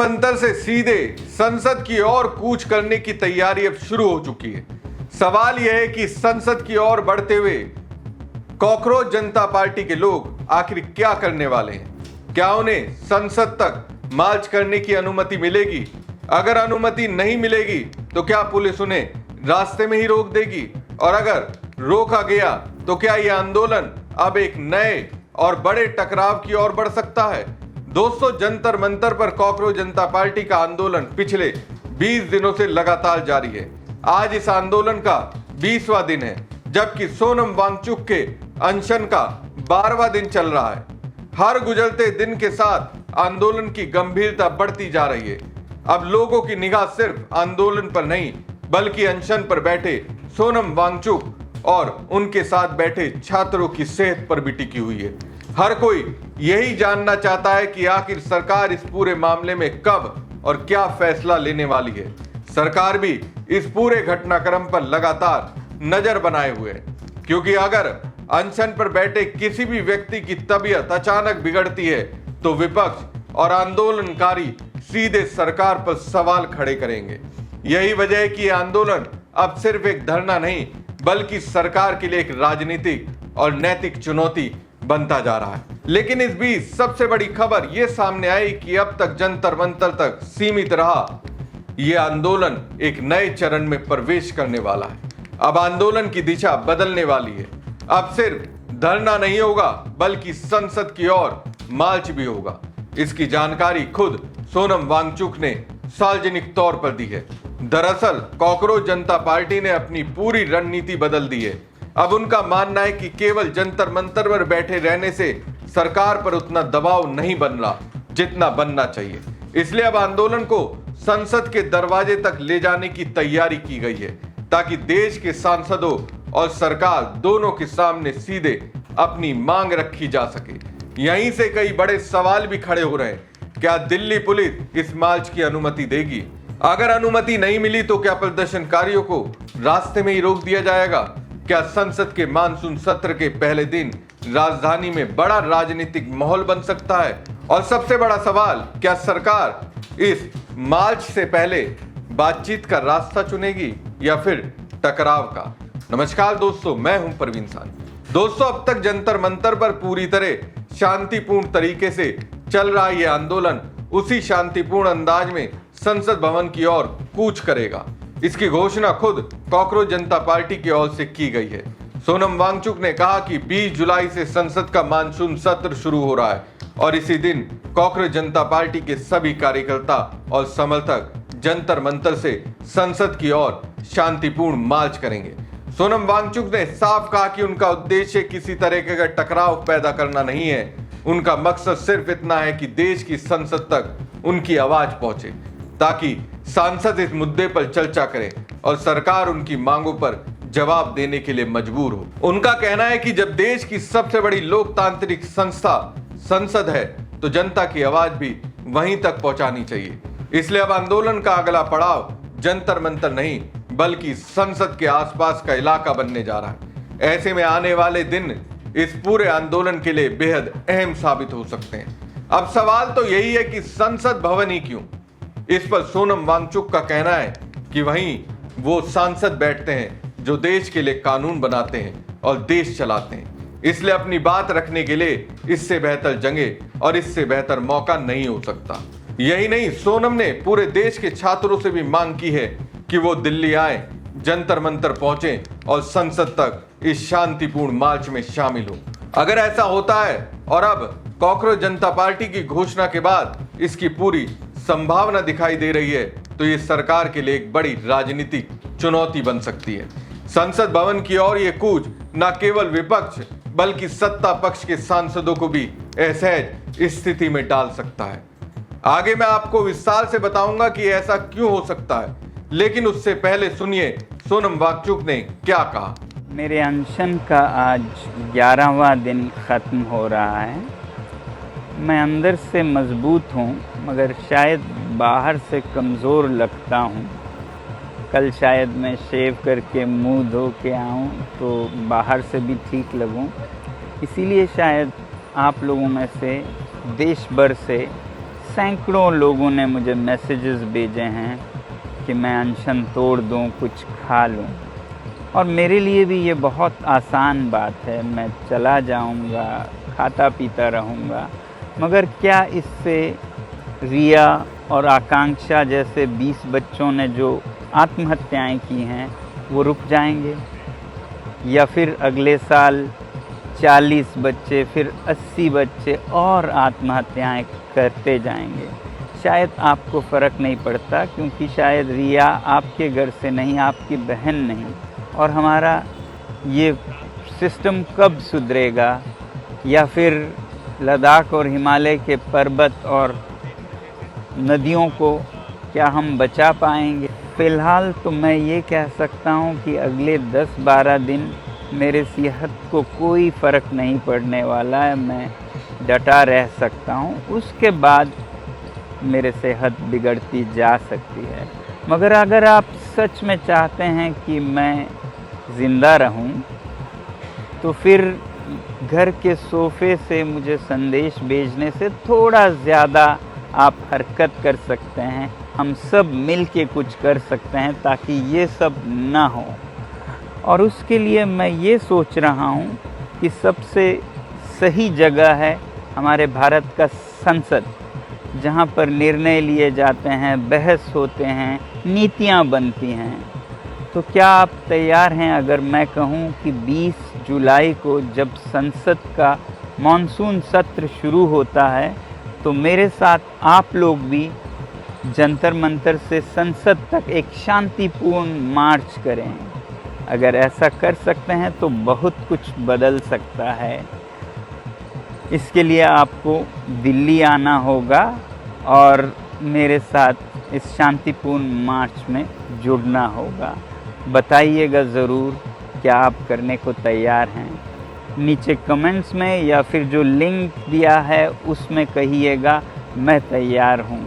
मंतर से सीधे संसद की ओर कूच करने की तैयारी अब शुरू हो चुकी है। सवाल यह है कि संसद की ओर बढ़ते हुए कॉकरोच जनता पार्टी के लोग आखिर क्या करने वाले हैं। क्या उन्हें संसद तक मार्च करने की अनुमति मिलेगी? अगर अनुमति नहीं मिलेगी तो क्या पुलिस उन्हें रास्ते में ही रोक देगी? और अगर रोका गया तो क्या यह आंदोलन अब एक नए और बड़े टकराव की ओर बढ़ सकता है? दोस्तों, जंतर मंतर पर कॉकरोच जनता पार्टी का आंदोलन पिछले 20 दिनों से लगातार जारी है। आज इस आंदोलन का 20वां दिन है, जबकि सोनम वांगचुक के अनशन का 12वां दिन चल रहा है। हर गुजरते दिन के साथ आंदोलन की गंभीरता बढ़ती जा रही है। अब लोगों की निगाह सिर्फ आंदोलन पर नहीं, बल्कि अनशन पर बैठे सोनम वांगचुक और उनके साथ बैठे छात्रों की सेहत पर भी टिकी हुई है। हर कोई यही जानना चाहता है कि आखिर सरकार इस पूरे मामले में कब और क्या फैसला लेने वाली है। सरकार भी इस पूरे घटनाक्रम पर लगातार नजर बनाए हुए है, क्योंकि अगर अनशन पर बैठे किसी भी व्यक्ति की तबीयत अचानक बिगड़ती है तो विपक्ष और आंदोलनकारी सीधे सरकार पर सवाल खड़े करेंगे। यही वजह है कि यह आंदोलन अब सिर्फ एक धरना नहीं, बल्कि सरकार के लिए एक राजनीतिक और नैतिक चुनौती बनता जा रहा है। लेकिन इस बीच सबसे बड़ी खबर यह सामने आई कि अब तक जंतर मंतर तक सीमित रहा यह आंदोलन एक नए चरण में प्रवेश करने वाला है। अब आंदोलन की दिशा बदलने वाली है। अब सिर्फ धरना नहीं होगा, बल्कि संसद की ओर मार्च भी होगा। इसकी जानकारी खुद सोनम वांगचुक ने सार्वजनिक तौर पर दी है। दरअसल कॉकरोच जनता पार्टी ने अपनी पूरी रणनीति बदल दी है। अब उनका मानना है कि केवल जंतर मंतर पर बैठे रहने से सरकार पर उतना दबाव नहीं बन रहा जितना बनना चाहिए। इसलिए अब आंदोलन को संसद के दरवाजे तक ले जाने की तैयारी की गई है, ताकि देश के सांसदों और सरकार दोनों के सामने सीधे अपनी मांग रखी जा सके। यहीं से कई बड़े सवाल भी खड़े हो रहे हैं। क्या दिल्ली पुलिस इस मार्च की अनुमति देगी? अगर अनुमति नहीं मिली तो क्या प्रदर्शनकारियों को रास्ते में ही रोक दिया जाएगा? क्या संसद के मानसून सत्र के पहले दिन राजधानी में बड़ा राजनीतिक माहौल बन सकता है? और सबसे बड़ा सवाल, क्या सरकार इस मार्च से पहले बातचीत का रास्ता चुनेगी या फिर टकराव का? नमस्कार दोस्तों, मैं हूं परवीन सानी। दोस्तों, अब तक जंतर मंतर पर पूरी तरह शांतिपूर्ण तरीके से चल रहा यह आंदोलन उसी शांतिपूर्ण अंदाज में संसद भवन की ओर कूच करेगा। इसकी घोषणा खुद कॉकरोच जनता पार्टी की ओर से की गई है। सोनम वांगचुक ने कहा कि 20 जुलाई से संसद का मानसून सत्र शुरू हो रहा है और इसी दिन कॉकरोच जनता पार्टी के सभी कार्यकर्ता और समर्थक जंतर मंतर से संसद की ओर शांतिपूर्ण मार्च करेंगे। सोनम वांगचुक ने साफ कहा कि उनका उद्देश्य किसी तरह का टकराव पैदा करना नहीं है। उनका मकसद सिर्फ इतना है कि देश की संसद तक उनकी आवाज पहुंचे, ताकि सांसद इस मुद्दे पर चर्चा करें और सरकार उनकी मांगों पर जवाब देने के लिए मजबूर हो। उनका कहना है कि जब देश की सबसे बड़ी लोकतांत्रिक संस्था संसद है तो जनता की आवाज भी वहीं तक पहुंचानी चाहिए। इसलिए अब आंदोलन का अगला पड़ाव जंतर मंतर नहीं, बल्कि संसद के आसपास का इलाका बनने जा रहा है। ऐसे में आने वाले दिन इस पूरे आंदोलन के लिए बेहद अहम साबित हो सकते हैं। अब सवाल तो यही है कि संसद भवन ही क्यों? इस पर सोनम वांगचुक का कहना है कि वहीं वो सांसद बैठते हैं जो देश के लिए कानून बनाते हैं और देश चलाते हैं। इसलिए अपनी बात रखने के लिए इससे बेहतर जगह और इससे बेहतर मौका नहीं हो सकता। यही नहीं, सोनम ने पूरे देश के छात्रों से भी मांग की है कि वो दिल्ली आए, जंतर मंतर पहुंचे और संसद तक इस शांतिपूर्ण मार्च में शामिल हो। अगर ऐसा होता है और अब कॉकरोच जनता पार्टी की घोषणा के बाद इसकी पूरी संभावना दिखाई दे रही है, तो ये सरकार के लिए एक बड़ी राजनीतिक चुनौती बन सकती है। संसद भवन की ओर ये कूच न केवल विपक्ष बल्कि सत्ता पक्ष के सांसदों को भी असहज स्थिति में डाल सकता है। आगे मैं आपको विस्तार से बताऊंगा कि ऐसा क्यों हो सकता है, लेकिन उससे पहले सुनिए सोनम वांगचुक ने क्या कहा। मेरे अनशन का आज 11वां दिन ख़त्म हो रहा है। मैं अंदर से मज़बूत हूँ, मगर शायद बाहर से कमज़ोर लगता हूँ। कल शायद मैं शेव करके मुंह धो के आऊँ तो बाहर से भी ठीक लगूँ। इसीलिए शायद आप लोगों में से देश भर से सैकड़ों लोगों ने मुझे मैसेजेस भेजे हैं कि मैं अनशन तोड़ दूं, कुछ खा लूं, और मेरे लिए भी ये बहुत आसान बात है। मैं चला जाऊंगा, खाता पीता रहूंगा, मगर क्या इससे रिया और आकांक्षा जैसे 20 बच्चों ने जो आत्महत्याएं की हैं वो रुक जाएंगे? या फिर अगले साल 40 बच्चे, फिर 80 बच्चे और आत्महत्याएं करते जाएंगे? शायद आपको फ़र्क नहीं पड़ता, क्योंकि शायद रिया आपके घर से नहीं, आपकी बहन नहीं। और हमारा ये सिस्टम कब सुधरेगा? या फिर लद्दाख और हिमालय के पर्वत और नदियों को क्या हम बचा पाएंगे? फ़िलहाल तो मैं ये कह सकता हूँ कि अगले 10-12 दिन मेरे सेहत को कोई फ़र्क नहीं पड़ने वाला है, मैं डटा रह सकता हूँ। उसके बाद मेरे सेहत बिगड़ती जा सकती है। मगर अगर आप सच में चाहते हैं कि मैं ज़िंदा रहूं, तो फिर घर के सोफ़े से मुझे संदेश भेजने से थोड़ा ज़्यादा आप हरकत कर सकते हैं। हम सब मिल के कुछ कर सकते हैं ताकि ये सब ना हो। और उसके लिए मैं ये सोच रहा हूँ कि सबसे सही जगह है हमारे भारत का संसद, जहाँ पर निर्णय लिए जाते हैं, बहस होते हैं, नीतियाँ बनती हैं। तो क्या आप तैयार हैं अगर मैं कहूँ कि 20 जुलाई को जब संसद का मॉनसून सत्र शुरू होता है, तो मेरे साथ आप लोग भी जंतर मंतर से संसद तक एक शांतिपूर्ण मार्च करें? अगर ऐसा कर सकते हैं तो बहुत कुछ बदल सकता है। इसके लिए आपको दिल्ली आना होगा और मेरे साथ इस शांतिपूर्ण मार्च में जुड़ना होगा। बताइएगा ज़रूर क्या आप करने को तैयार हैं। नीचे कमेंट्स में या फिर जो लिंक दिया है उसमें कहिएगा मैं तैयार हूँ।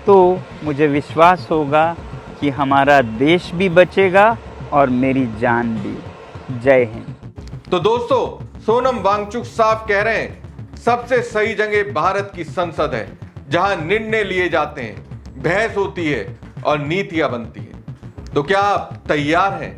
तो मुझे विश्वास होगा कि हमारा देश भी बचेगा और मेरी जान भी। जय हिंद। तो दोस्तों, सोनम वांगचुक साफ कह रहे हैं सबसे सही जगह भारत की संसद है, जहां निर्णय लिए जाते हैं, बहस होती है और नीतियां बनती हैं। तो क्या आप तैयार हैं?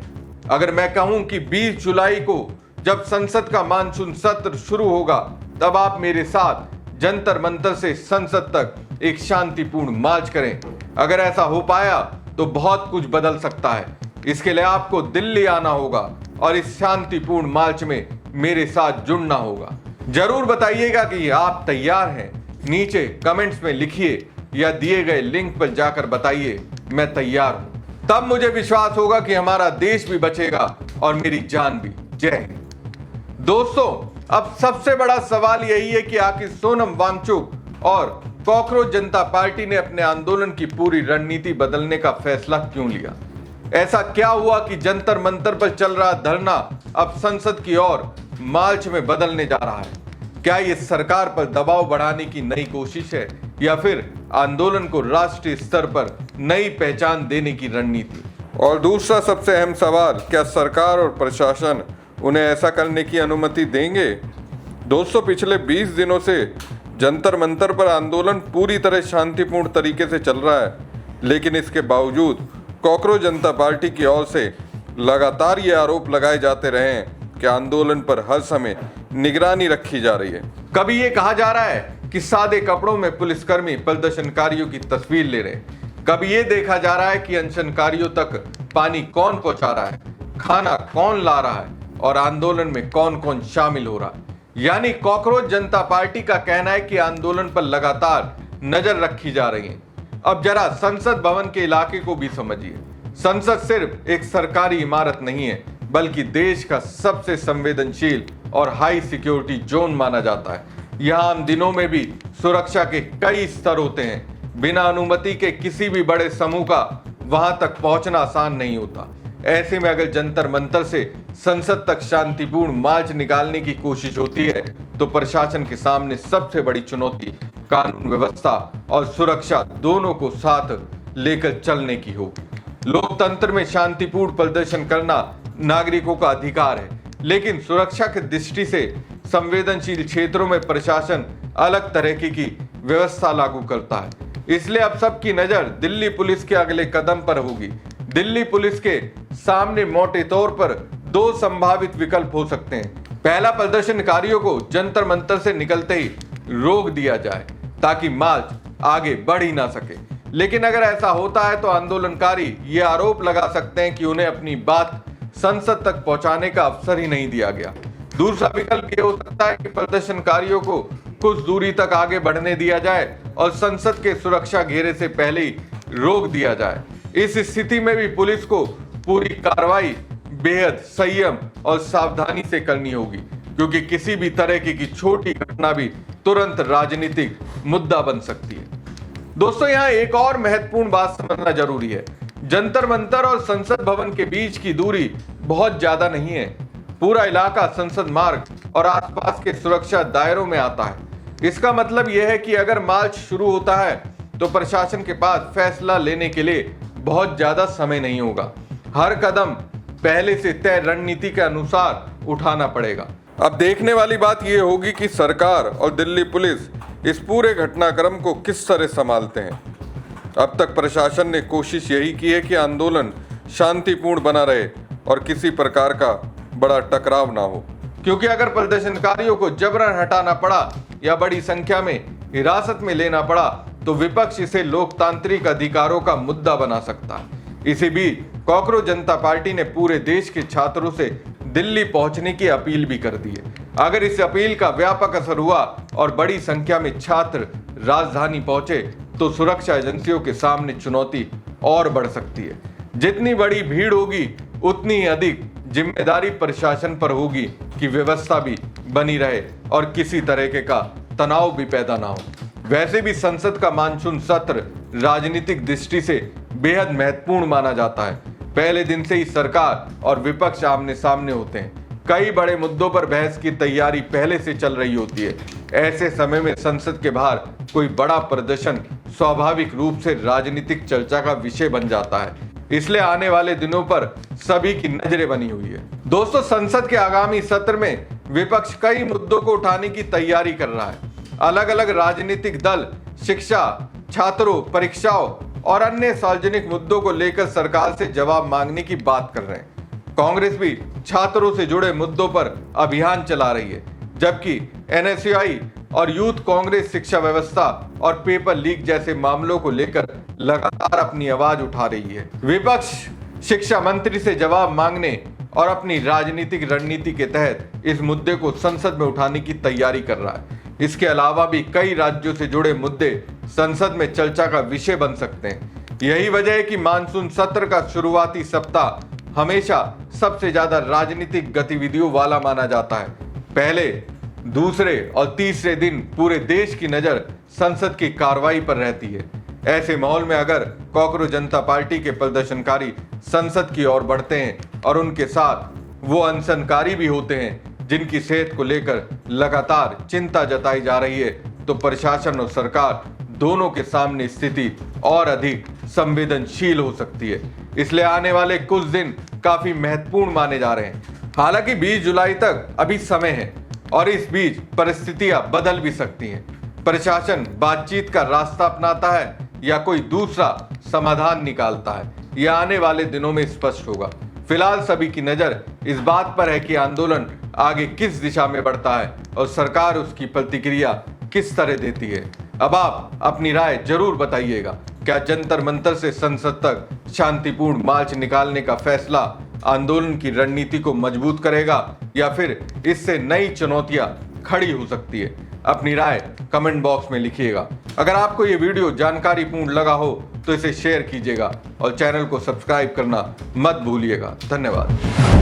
अगर मैं कहूं कि 20 जुलाई को जब संसद का मानसून सत्र शुरू होगा, तब आप मेरे साथ जंतर मंतर से संसद तक एक शांतिपूर्ण मार्च करें। अगर ऐसा हो पाया तो बहुत कुछ बदल सकता है। इसके लिए आपको दिल्ली आना होगा और इस शांतिपूर्ण मार्च में मेरे साथ जुड़ना होगा। जरूर बताइएगा कि आप तैयार हैं। नीचे कमेंट्स में लिखिए या दिए गए लिंक पर जाकर बताइए मैं तैयार हूं। तब मुझे विश्वास होगा कि हमारा देश भी बचेगा और मेरी जान भी। जय हिंद। दोस्तों, अब सबसे बड़ा सवाल यही है कि आखिर सोनम वांगचुक और कॉकरोच जनता पार्टी ने अपने आंदोलन की पूरी रणनीति बदलने का फैसला क्यों लिया? ऐसा क्या हुआ कि जंतर मंतर पर चल रहा धरना अब संसद की ओर मार्च में बदलने जा रहा है? क्या ये सरकार पर दबाव बढ़ाने की नई कोशिश है या फिर आंदोलन को राष्ट्रीय स्तर पर नई पहचान देने की रणनीति? और दूसरा सबसे अहम सवाल, क्या सरकार और प्रशासन उन्हें ऐसा करने की अनुमति देंगे? दोस्तों, पिछले 20 दिनों से जंतर मंतर पर आंदोलन पूरी तरह शांतिपूर्ण तरीके से चल रहा है, लेकिन इसके बावजूद कॉकरोच जनता पार्टी की ओर से लगातार ये आरोप लगाए जाते रहे हैं कि आंदोलन पर हर समय निगरानी रखी जा रही है। कभी ये कहा जा रहा है कि सादे कपड़ों में पुलिसकर्मी प्रदर्शनकारियों की तस्वीर ले रहे हैं। कभी ये देखा जा रहा है कि अनशनकारियों तक पानी कौन पहुंचा रहा है, खाना कौन ला रहा है और आंदोलन में कौन कौन शामिल हो रहा है। यानी कॉकरोच जनता पार्टी का कहना है कि आंदोलन पर लगातार नजर रखी जा रही है। अब जरा संसद भवन के इलाके को भी समझिए। संसद सिर्फ एक सरकारी इमारत नहीं है, बल्कि देश का सबसे संवेदनशील और हाई सिक्योरिटी जोन माना जाता है। यहाँ आम दिनों में भी सुरक्षा के कई स्तर होते हैं। बिना अनुमति के किसी भी बड़े समूह का वहां तक पहुंचना आसान नहीं होता। ऐसे में अगर जंतर मंतर से संसद तक शांतिपूर्ण मार्च निकालने की कोशिश होती है, तो प्रशासन के सामने सबसे बड़ी चुनौती कानून व्यवस्था और सुरक्षा दोनों को साथ लेकर चलने की होगी। लोकतंत्र में शांतिपूर्ण प्रदर्शन करना नागरिकों का अधिकार है, लेकिन सुरक्षा की दृष्टि से संवेदनशील क्षेत्रों में प्रशासन अलग तरह की व्यवस्था लागू करता है। इसलिए अब सबकी नजर दिल्ली पुलिस के अगले कदम पर होगी। दिल्ली पुलिस के सामने मोटे तौर पर दो संभावित विकल्प हो सकते हैं। पहला, प्रदर्शनकारियों को जंतर मंतर से निकलते ही रोक दिया जाए ताकि मार्च आगे बढ़ ही ना सके। लेकिन अगर ऐसा होता है तो आंदोलनकारी ये आरोप लगा सकते हैं कि उन्हें अपनी बात संसद तक पहुंचाने का अवसर ही नहीं दिया गया। दूसरा विकल्प ये हो सकता है कि प्रदर्शनकारियों को कुछ दूरी तक आगे बढ़ने दिया जाए और संसद के सुरक्षा घेरे से पहले ही रोक दिया जाए। इस स्थिति में भी पुलिस को पूरी कार्रवाई बेहद संयम और सावधानी से करनी होगी, क्योंकि किसी भी तरह की छोटी घटना भी तुरंत राजनीतिक मुद्दा बन सकती है। दोस्तों, यहाँ एक और महत्वपूर्ण बात समझना जरूरी है। जंतर मंतर और संसद भवन के बीच की दूरी बहुत ज्यादा नहीं है। पूरा इलाका संसद मार्ग और आसपास के सुरक्षा दायरों में आता है। इसका मतलब यह है कि अगर मार्च शुरू होता है तो प्रशासन के पास फैसला लेने के लिए बहुत ज्यादा समय नहीं होगा। हर कदम पहले से तय रणनीति के अनुसार उठाना पड़ेगा। अब देखने वाली बात यह होगी कि सरकार और दिल्ली पुलिस इस पूरे घटनाक्रम को किस तरह संभालते हैं। अब तक प्रशासन ने कोशिश यही की है कि आंदोलन शांतिपूर्ण बना रहे और किसी प्रकार का बड़ा टकराव ना हो, क्योंकि अगर प्रदर्शनकारियों को जबरन हटाना पड़ा या बड़ी संख्या में हिरासत में लेना पड़ा तो विपक्ष इसे लोकतांत्रिक अधिकारों का मुद्दा बना सकता है। इसी बीच कॉकरोच जनता पार्टी ने पूरे देश के छात्रों से दिल्ली पहुंचने की अपील भी कर दी है। अगर इस अपील का व्यापक असर हुआ और बड़ी संख्या में छात्र राजधानी पहुंचे तो सुरक्षा एजेंसियों के सामने चुनौती और बढ़ सकती है। जितनी बड़ी भीड़ होगी उतनी ही अधिक जिम्मेदारी प्रशासन पर होगी कि व्यवस्था भी बनी रहे और किसी तरह का तनाव भी पैदा ना हो। वैसे भी संसद का मानसून सत्र राजनीतिक दृष्टि से बेहद महत्वपूर्ण माना जाता है। पहले दिन से ही सरकार और विपक्ष आमने सामने होते हैं। कई बड़े मुद्दों पर बहस की तैयारी पहले से चल रही होती है। ऐसे समय में संसद के बाहर कोई बड़ा प्रदर्शन स्वाभाविक रूप से राजनीतिक चर्चा का विषय बन जाता है। इसलिए आने वाले दिनों पर सभी की नजरें बनी हुई है। दोस्तों, संसद के आगामी सत्र में विपक्ष कई मुद्दों को उठाने की तैयारी कर रहा है। अलग अलग राजनीतिक दल शिक्षा, छात्रों, परीक्षाओं और अन्य सार्वजनिक मुद्दों को लेकर सरकार से जवाब मांगने की बात कर रहे हैं। कांग्रेस भी छात्रों से जुड़े मुद्दों पर अभियान चला रही है, जबकि एनएसयूआई और यूथ कांग्रेस शिक्षा व्यवस्था और पेपर लीक जैसे मामलों को लेकर लगातार अपनी आवाज उठा रही है। विपक्ष शिक्षा मंत्री से जवाब मांगने और अपनी राजनीतिक रणनीति के तहत इस मुद्दे को संसद में उठाने की तैयारी कर रहा है। इसके अलावा भी कई राज्यों से जुड़े मुद्दे संसद में चर्चा का विषय बन सकते हैं। यही वजह है कि मानसून सत्र का शुरुआती सप्ताह हमेशा सबसे ज्यादा राजनीतिक गतिविधियों वाला माना जाता है। पहले, दूसरे और तीसरे दिन पूरे देश की नजर संसद की कार्रवाई पर रहती है। ऐसे माहौल में अगर कॉकरोच जनता पार्टी के प्रदर्शनकारी संसद की ओर बढ़ते हैं और उनके साथ वो अनशनकारी भी होते हैं जिनकी सेहत को लेकर लगातार चिंता जताई जा रही है, तो प्रशासन और सरकार दोनों के सामने स्थिति और अधिक संवेदनशील हो सकती है। इसलिए आने वाले कुछ दिन काफी महत्वपूर्ण माने जा रहे हैं। हालांकि 20 जुलाई तक अभी समय है और इस बीच परिस्थितियां बदल भी सकती हैं। प्रशासन बातचीत का रास्ता अपनाता है या कोई दूसरा समाधान निकालता है, यह आने वाले दिनों में स्पष्ट होगा। फिलहाल सभी की नजर इस बात पर है कि आंदोलन आगे किस दिशा में बढ़ता है और सरकार उसकी प्रतिक्रिया किस तरह देती है। अब आप अपनी राय जरूर बताइएगा। क्या जंतर मंतर से संसद तक शांतिपूर्ण मार्च निकालने का फैसला आंदोलन की रणनीति को मजबूत करेगा या फिर इससे नई चुनौतियां खड़ी हो सकती है? अपनी राय कमेंट बॉक्स में लिखिएगा। अगर आपको ये वीडियो जानकारीपूर्ण लगा हो तो इसे शेयर कीजिएगा और चैनल को सब्सक्राइब करना मत भूलिएगा। धन्यवाद।